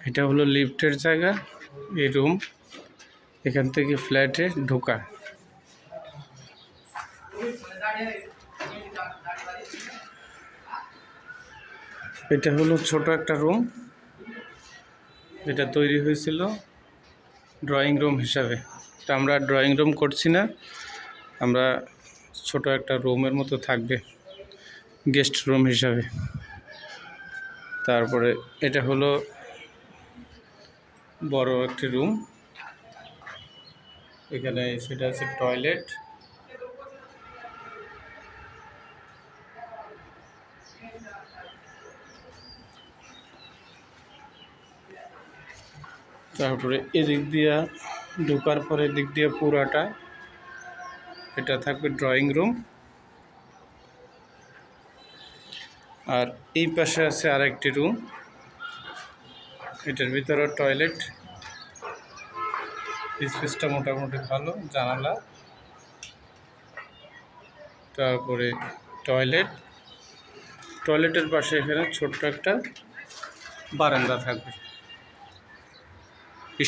এটা হলো লিফটের জায়গা, এই রুম। এখান থেকে ফ্ল্যাটে ঢোকা। এটা হলো ছোট একটা রুম, যেটা তৈরি হয়েছিল ড্রয়িং রুম হিসাবে। তা আমরা ড্রয়িং রুম করছি না, আমরা ছোট একটা রুমের মতো থাকবে গেস্ট রুম হিসাবে। তারপরে এটা হলো বড় একটি রুম, এখানে সেটা আছে টয়লেট। তারপরে এদিক দিয়া ঢোকার পরে এদিক দিয়ে পুরাটা এটা থাকবে ড্রয়িং রুম। আর এই পাশে আছে আরেকটি রুম, এটার ভিতরে টয়লেট। স্পেসটা মোটামুটি ভালো, জানালা, তারপরে টয়লেটের পাশে এখানে ছোট্ট একটা বারান্দা থাকবে।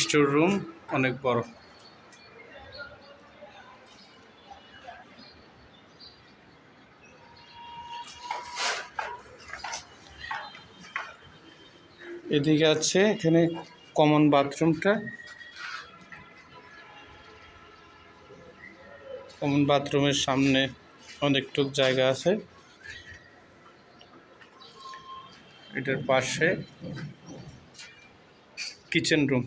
স্টোর রুম অনেক বড়। এদিকে আছে এখানে কমন বাথরুমটা। কমন বাথরুমের সামনে অনেকটুক জায়গা আছে। এটার পাশে কিচেন রুম।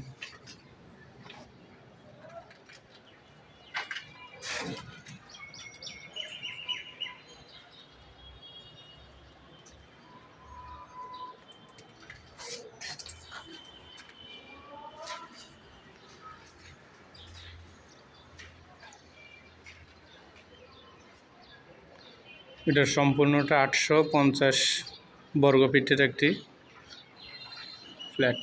এটা সম্পূর্ণটা 850 বর্গফিটের একটি ফ্ল্যাট।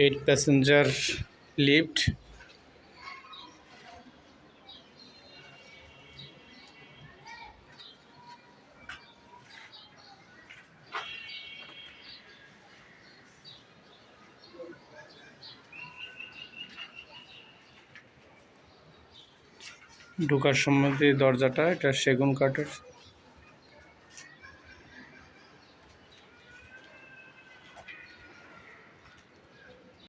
Eight passenger lift. ঢোকার সম্বন্ধে দরজাটা এটা সেগুন কাঠের।